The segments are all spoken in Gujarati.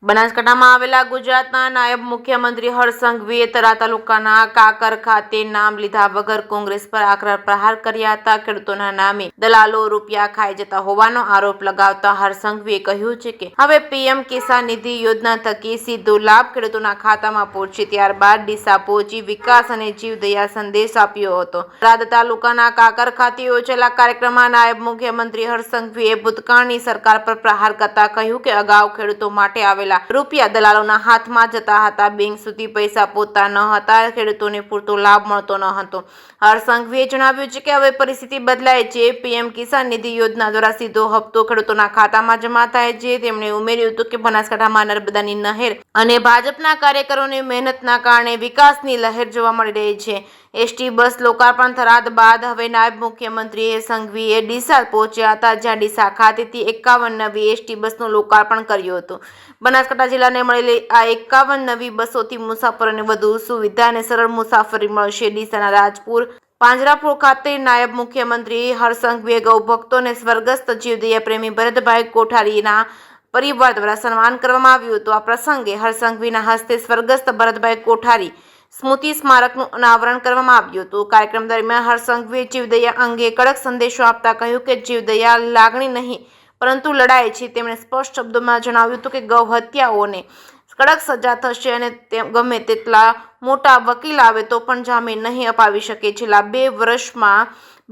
બનાસકાંઠામાં આવેલા ગુજરાતના નાયબ મુખ્યમંત્રી હર્ષ સંઘવીએ તરા તાલુકાના કાકર ખાતે નામ લીધા વગર કોંગ્રેસ પર આકરા પ્રહાર કર્યા હતા. ખેડૂતોના નામે દલાલો રૂપિયા ખાઈ જતા હોવાનો આરોપ લગાવતા હર્ષ સંઘવીએ કહ્યું છે કે હવે પીએમ કિસાન નિધિ યોજના થકી સીધો લાભ ખેડૂતોના ખાતામાં પહોંચશે. ત્યારબાદ ડીસા પહોંચી વિકાસ અને જીવદયા સંદેશ આપ્યો હતો. થરાદ તાલુકાના કાકર ખાતે યોજાયેલા કાર્યક્રમમાં નાયબ મુખ્યમંત્રી હર્ષ સંઘવીએ ભૂતકાળની સરકાર પર પ્રહાર કરતા કહ્યું કે અગાઉ ખેડૂતો માટે આવેલા રૂપિયા દલાલોના હાથમાં જતા હતા, બેંક સુધી પૈસા પહોંચતા ન હતા, ખેડૂતોને પૂરતો લાભ મળતો ન હતો. હર્ષ સંઘવીએ જણાવ્યું છે કે હવે પરિસ્થિતિ બદલાય છે. પીએમ કિસાન નિધિ યોજના દ્વારા સીધો હપ્તો ખેડૂતોના ખાતામાં જમા થાય છે. તેમણે ઉમેર્યું હતું કે બનાસકાંઠામાં નર્મદાની નહેર અને ભાજપના કાર્યકરોની મહેનતના કારણે વિકાસની લહેર જોવા મળી રહી છે. એસટી બસ લોકાર્પણ થરાદ બાદ હવે નાયબ મુખ્યમંત્રી સંઘવીએ ડીસા પહોંચ્યા હતા, જ્યાં ડીસા ખાતેથી 51 નવી એસટી બસનું લોકાર્પણ કર્યું હતું. બનાસકાંઠા જિલ્લાને મળેલી આ 51 નવી બસોથી મુસાફરોને વધુ સુવિધા અને સરળ મુસાફરી મળશે. ડીસાના રાજપુર પાંજરાપોળ ખાતે નાયબ મુખ્યમંત્રી હર્ષ સંઘવીએ ગૌભક્તો અને સ્વર્ગસ્થ જીવદયા પ્રેમી ભરતભાઈ કોઠારીના પરિવાર દ્વારા સન્માન કરવામાં આવ્યું હતું. આ પ્રસંગે હર્ષ સંઘવીના હસ્તે સ્વર્ગસ્થ ભરતભાઈ કોઠારી સ્મૃતિ સ્મારકનું અનાવરણ કરવામાં આવ્યું હતું. કાર્યક્રમ દરમિયાન હર્ષ સંઘવીએ જીવદયા અંગે કડક સંદેશો આપતા કહ્યું કે જીવદયા લાગણી નહીં પરંતુ લડાઈ છે. તેમણે સ્પષ્ટ શબ્દોમાં જણાવ્યું હતું કે ગૌ હત્યાઓને કડક સજા થશે અને ગમે તેટલા મોટા વકીલ આવે તો પણ જામીન નહીં અપાવી શકે. છેલ્લા 2 વર્ષમાં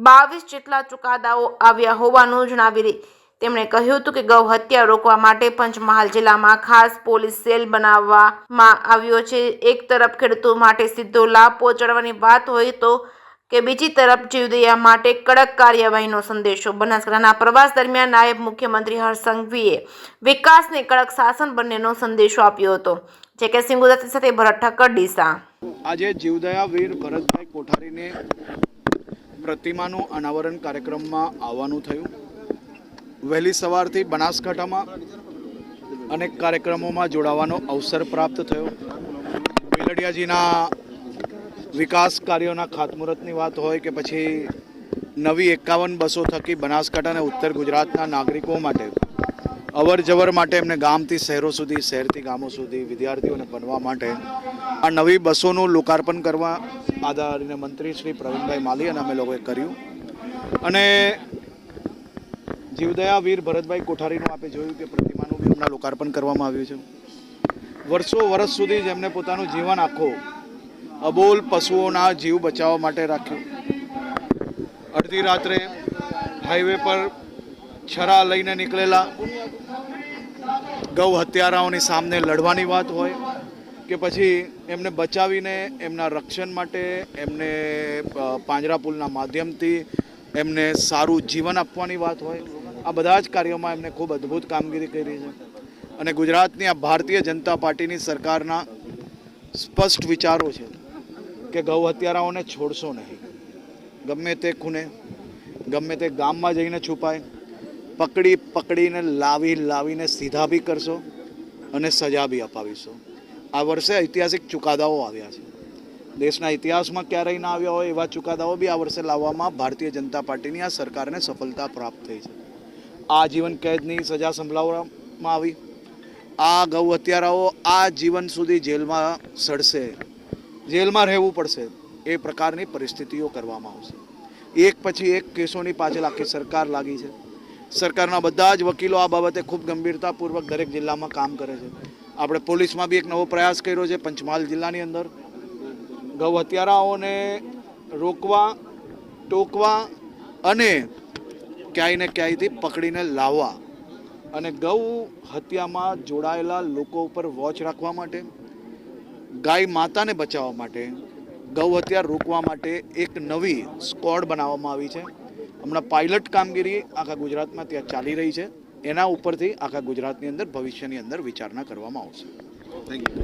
22 જેટલા ચુકાદાઓ આવ્યા હોવાનું જણાવી તેમણે કહ્યું હતું કે ગૌ હત્યા રોકવા માટે પંચમહાલ જિલ્લામાં ખાસ પોલીસ સેલ બનાવવામાં આવ્યો છે. એક તરફ ખેડૂતો માટે સીધો લાભ પહોંચાડવાની વાત હોય તો કે બીજી તરફ જીવદયા માટે કડક કાર્યવાહીનો સંદેશો. બનાસકાંઠાના પ્રવાસ દરમિયાન નાયબ મુખ્યમંત્રી હર્ષ સંઘવીએ વિકાસને કડક શાસન બંનેનો સંદેશો આપ્યો હતો. જે કે સિંહ ગુજરાતી સાથે ભરત ઠક્કર, ડીસા. આજે જીવદયા વીર ભરતભાઈ કોઠારીને પ્રતિમાનું અનાવરણ કાર્યક્રમમાં આવવાનું થયું. વહેલી સવારથી બનાસકાંઠામાં અનેક કાર્યક્રમોમાં જોડાવાનો અવસર પ્રાપ્ત થયો. મેલડિયાજીના વિકાસ કાર્યોના ખાતમુહૂર્તની વાત હોય કે પછી નવી 51 બસો થકી બનાસકાંઠા અને ઉત્તર ગુજરાતના નાગરિકો માટે અવર જવર માટે એમને ગામથી શહેરો સુધી, શહેરથી ગામો સુધી વિદ્યાર્થીઓને બનવા માટે આ નવી બસોનું લોકાર્પણ કરવા આદરણીય મંત્રી શ્રી પ્રવીણભાઈ માલી અને અમે લોકોએ કર્યું. અને જીવદયા વીર ભરતભાઈ કોઠારીનું આપણે જોયું કે પ્રતિમાનું બી હમણાં લોકાર્પણ કરવામાં આવ્યું છે. વર્ષ સુધી જેમને પોતાનું જીવન આખો અબોલ પશુઓના જીવ બચાવવા માટે રાખ્યું. અડધી રાત્રે હાઈવે પર છરા લઈને નીકળેલા ગૌ હત્યારાઓની સામે લડવાની વાત હોય કે પછી એમને બચાવીને એમના રક્ષણ માટે એમને પાંજરાપોળના માધ્યમથી એમને સારું જીવન આપવાની વાત હોય, આ બધા જ કાર્યોમાં એમને ખૂબ અદ્ભુત કામગીરી કરી છે. અને ગુજરાતની આ ભારતીય જનતા પાર્ટીની સરકારના સ્પષ્ટ વિચારો છે કે ગૌ હત્યારાઓને છોડશો નહીં. ગમે તે ખૂણે, ગમે તે ગામમાં જઈને છુપાય, પકડીને લાવીને સીધા બી કરશો અને સજા બી અપાવીશો. આ વર્ષે ઐતિહાસિક ચુકાદાઓ આવ્યા છે. દેશના ઇતિહાસમાં ક્યારેય ના આવ્યા હોય એવા ચુકાદાઓ બી આ વર્ષે લાવવામાં ભારતીય જનતા પાર્ટીની આ સરકારને સફળતા પ્રાપ્ત થઈ છે. આજીવન કેદની સજા સંભળાવવામાં આવી. આ ગૌ હત્યારાઓ આ જીવન સુધી જેલમાં સડશે, જેલમાં રહેવું પડશે, એ પ્રકારની પરિસ્થિતિઓ કરવામાં આવશે. એક પછી એક કેસોની પાછળ આખી સરકાર લાગી છે. સરકારના બધા જ વકીલો આ બાબતે ખૂબ ગંભીરતાપૂર્વક દરેક જિલ્લામાં કામ કરે છે. આપણે પોલીસમાં બી એક નવો પ્રયાસ કર્યો છે. પંચમહાલ જિલ્લાની અંદર ગૌ હત્યારાઓને રોકવા, ટોકવા અને ક્યાંય ને ક્યાંયથી પકડીને લાવવા અને ગૌ હત્યામાં જોડાયેલા લોકો ઉપર વોચ રાખવા માટે, ગાય માતાને બચાવવા માટે, ગૌ હત્યા રોકવા માટે એક નવી સ્ક્વોડ બનાવવામાં આવી છે. હમણાં પાયલટ કામગીરી આખા ગુજરાતમાં ત્યાં ચાલી રહી છે. એના ઉપરથી આખા ગુજરાતની અંદર ભવિષ્યની અંદર વિચારણા કરવામાં આવશે. Thank you.